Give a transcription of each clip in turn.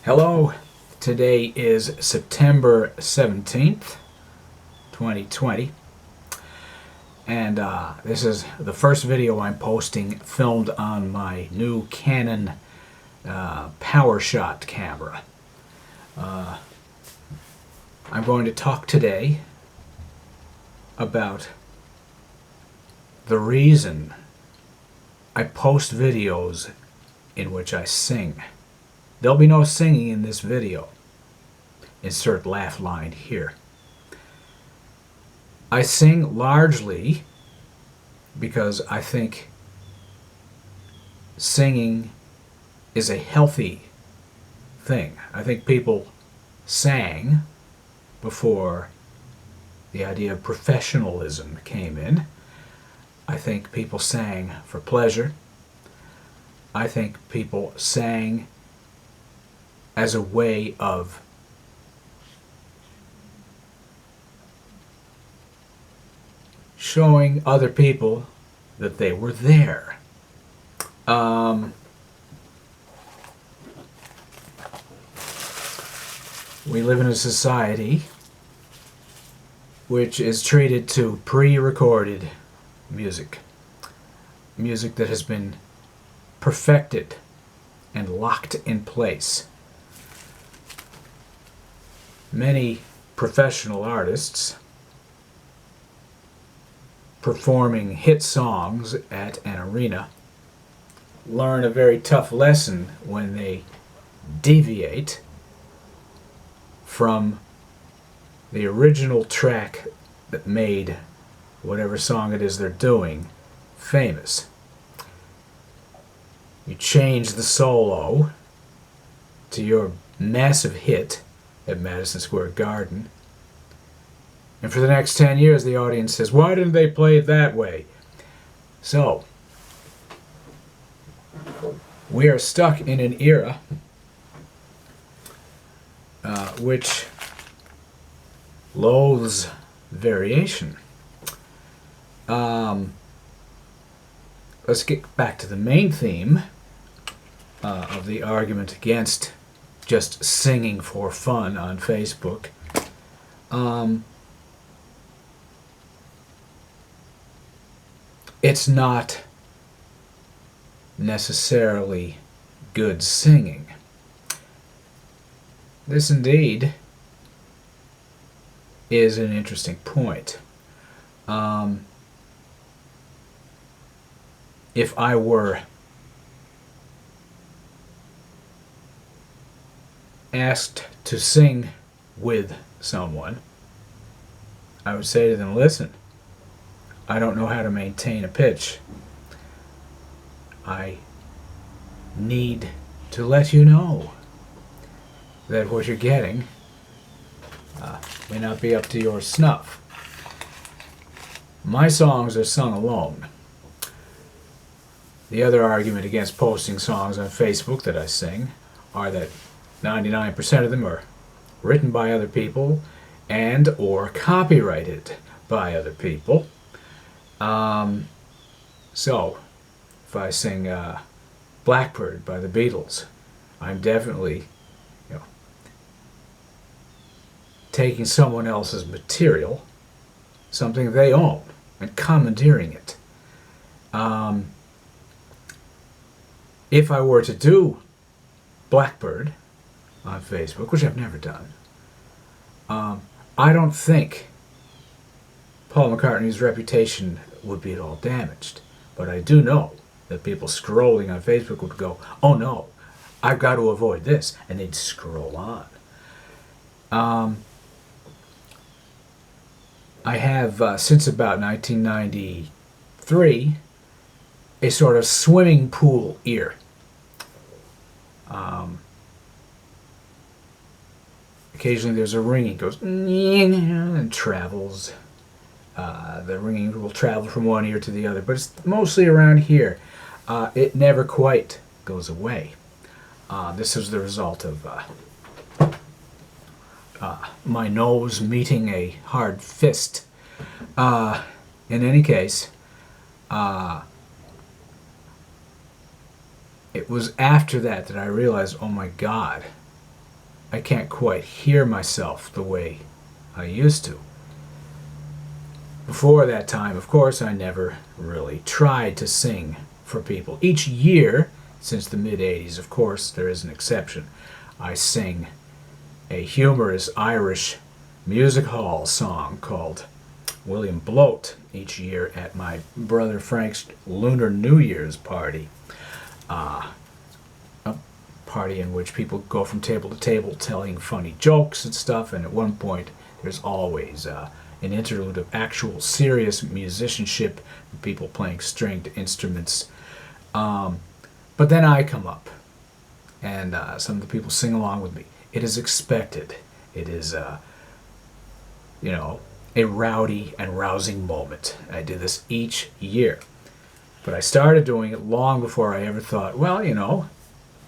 Hello, today is September 17th, 2020, and this is the first video I'm posting filmed on my new Canon PowerShot camera. I'm going to talk today about the reason I post videos in which I sing. There'll be no singing in this video. Insert laugh line here. I sing largely because I think singing is a healthy thing. I think people sang before the idea of professionalism came in. I think people sang for pleasure. I think people sang as a way of showing other people that they were there. We live in a society which is treated to pre-recorded music. Music that has been perfected and locked in place. Many professional artists performing hit songs at an arena learn a very tough lesson when they deviate from the original track that made whatever song it is they're doing famous. You change the solo to your massive hit at Madison Square Garden, and for the next 10 years the audience says, why didn't they play it that way? So we are stuck in an era which loathes variation. Let's get back to the main theme of the argument against just singing for fun on Facebook. It's not necessarily good singing. This indeed is an interesting point. If I were asked to sing with someone, I would say to them, listen, I don't know how to maintain a pitch. I need to let you know that what you're getting may not be up to your snuff. My songs are sung alone. The other argument against posting songs on Facebook that I sing are that 99% of them are written by other people and or copyrighted by other people. So if I sing Blackbird by the Beatles, I'm definitely taking someone else's material, something they own, and commandeering it. If I were to do Blackbird on Facebook, which I've never done, I don't think Paul McCartney's reputation would be at all damaged. But I do know that people scrolling on Facebook would go, oh no, I've got to avoid this, and they'd scroll on. I have, since about 1993, a sort of swimming pool ear. Occasionally there's a ringing, goes and travels. The ringing will travel from one ear to the other, but it's mostly around here. It never quite goes away. This is the result of my nose meeting a hard fist. In any case, it was after that that I realized, oh my God, I can't quite hear myself the way I used to. Before that time, of course, I never really tried to sing for people. Each year, since the mid-'80s, of course, there is an exception, I sing a humorous Irish music hall song called William Bloat each year at my brother Frank's Lunar New Year's party. A party in which people go from table to table telling funny jokes and stuff, and at one point there's always an interlude of actual serious musicianship, people playing stringed instruments. But then I come up, and some of the people sing along with me. It is expected. It is, a rowdy and rousing moment. I do this each year. But I started doing it long before I ever thought, well,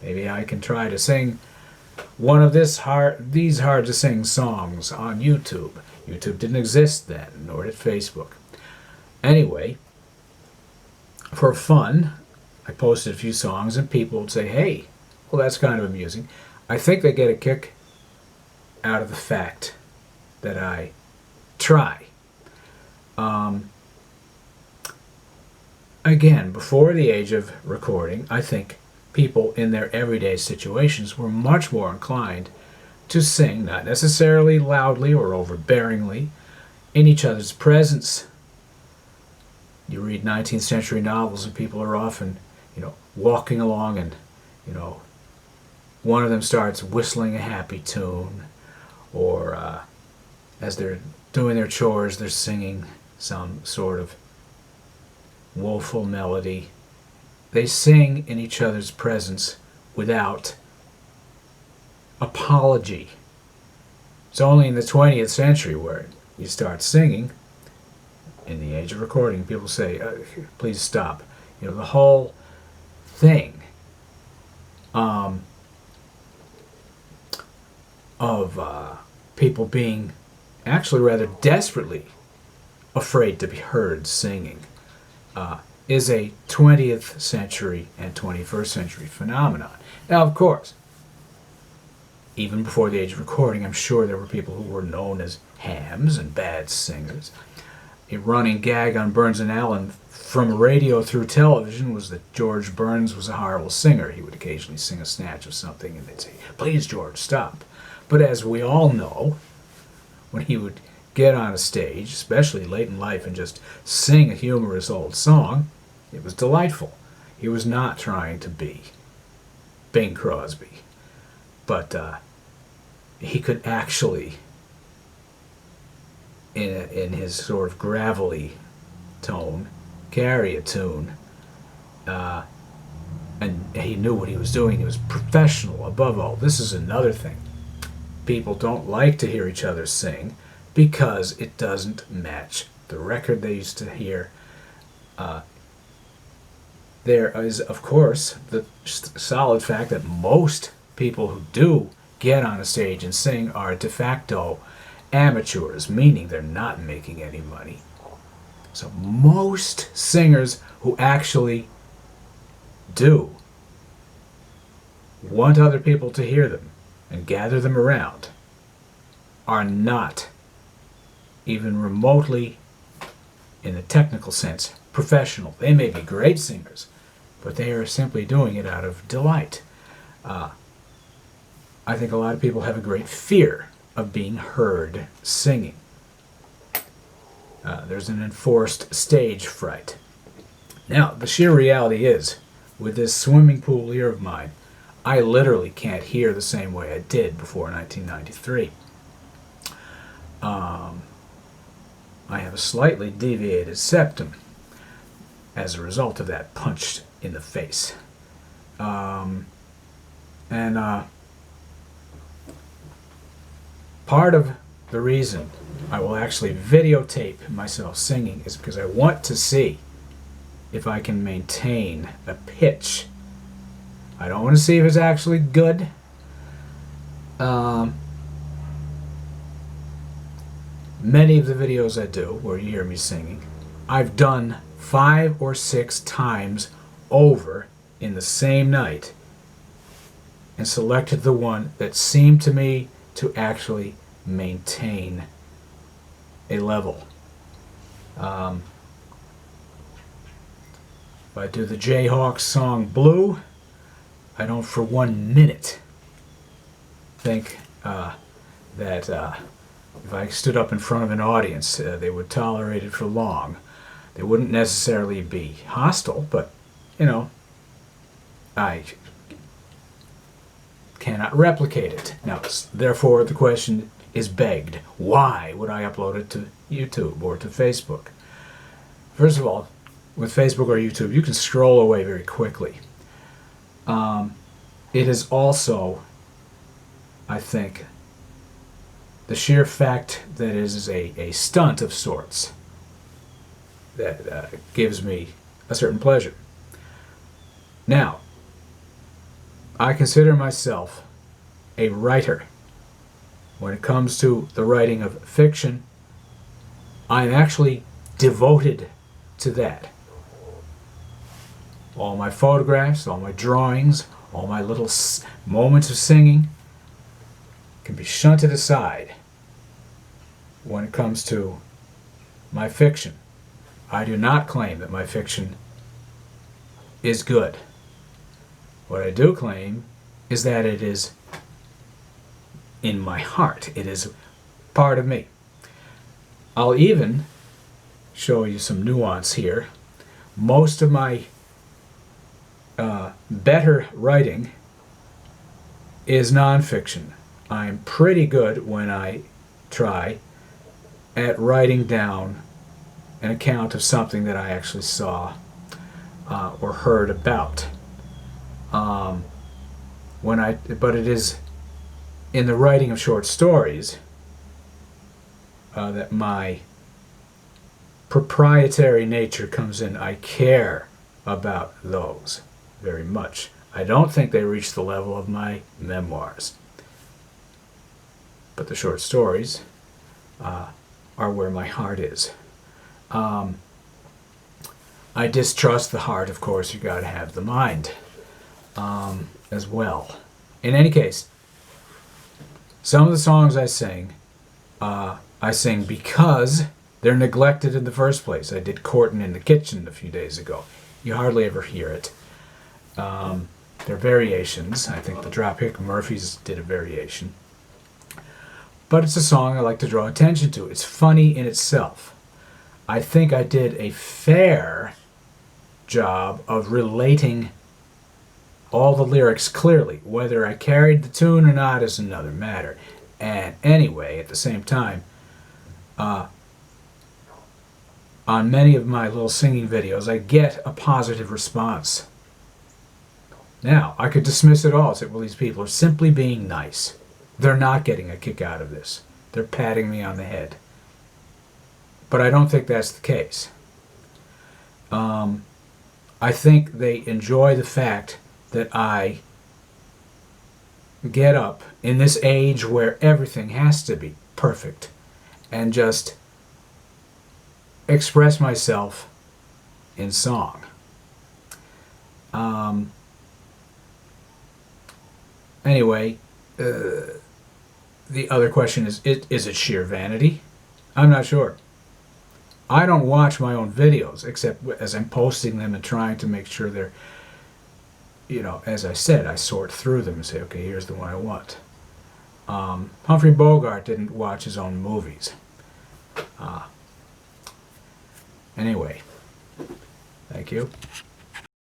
maybe I can try to sing one of these hard to sing songs on YouTube. YouTube didn't exist then, nor did Facebook. Anyway, for fun, I posted a few songs and people would say, hey, well, that's kind of amusing. I think they get a kick out of the fact that I try. Again, before the age of recording, I think people in their everyday situations were much more inclined to sing, not necessarily loudly or overbearingly, in each other's presence. You read 19th century novels and people are often, walking along and, one of them starts whistling a happy tune, or as they're doing their chores, they're singing some sort of woeful melody. They sing in each other's presence without apology. It's only in the 20th century where you start singing. In the age of recording, people say, please stop. The whole thing of people being actually rather desperately afraid to be heard singing is a 20th century and 21st century phenomenon. Now, of course, even before the age of recording, I'm sure there were people who were known as hams and bad singers. A running gag on Burns and Allen from radio through television was that George Burns was a horrible singer. He would occasionally sing a snatch of something and they'd say, please, George, stop. But as we all know, when he would get on a stage, especially late in life, and just sing a humorous old song, it was delightful. He was not trying to be Bing Crosby, but he could actually, in his sort of gravelly tone, carry a tune, and he knew what he was doing. He was professional above all. This is another thing. People don't like to hear each other sing because it doesn't match the record they used to hear. There is, of course, the solid fact that most people who do get on a stage and sing are de facto amateurs, meaning they're not making any money. So most singers who actually do want other people to hear them and gather them around are not even remotely, in the technical sense, professional. They may be great singers, but they are simply doing it out of delight. I think a lot of people have a great fear of being heard singing. There's an enforced stage fright. Now, the sheer reality is, with this swimming pool ear of mine, I literally can't hear the same way I did before 1993. I have a slightly deviated septum as a result of that punch in the face. Part of the reason I will actually videotape myself singing is because I want to see if I can maintain a pitch. I don't want to see if it's actually good. Many of the videos I do where you hear me singing, I've done 5 or 6 times over in the same night and selected the one that seemed to me to actually maintain a level. If I do the Jayhawks song Blue, I don't for 1 minute think that if I stood up in front of an audience, they would tolerate it for long. They wouldn't necessarily be hostile, but, you know, I cannot replicate it. Now, therefore, the question is begged. Why would I upload it to YouTube or to Facebook? First of all, with Facebook or YouTube, you can scroll away very quickly. It is also, I think, the sheer fact that it is a stunt of sorts that gives me a certain pleasure. Now, I consider myself a writer. When it comes to the writing of fiction, I'm actually devoted to that. All my photographs, all my drawings, all my little moments of singing can be shunted aside when it comes to my fiction. I do not claim that my fiction is good. What I do claim is that it is in my heart. It is part of me. I'll even show you some nuance here. Most of my better writing is nonfiction. I'm pretty good when I try at writing down an account of something that I actually saw or heard about. But it is in the writing of short stories that my proprietary nature comes in. I care about those very much. I don't think they reach the level of my memoirs. But the short stories are where my heart is. I distrust the heart, of course. You got to have the mind as well. In any case, some of the songs I sing because they're neglected in the first place. I did Courtin' in the Kitchen a few days ago. You hardly ever hear it. They're variations. I think the Dropkick Murphys did a variation. But it's a song I like to draw attention to. It's funny in itself. I think I did a fair job of relating all the lyrics clearly. Whether I carried the tune or not is another matter. And anyway, at the same time, on many of my little singing videos, I get a positive response. Now, I could dismiss it all and say, well, these people are simply being nice. They're not getting a kick out of this. They're patting me on the head. But I don't think that's the case. I think they enjoy the fact that I get up in this age where everything has to be perfect and just express myself in song. Anyway, the other question is it sheer vanity? I'm not sure. I don't watch my own videos except as I'm posting them and trying to make sure they're, as I said, I sort through them and say, okay, here's the one I want. Humphrey Bogart didn't watch his own movies. Anyway, thank you.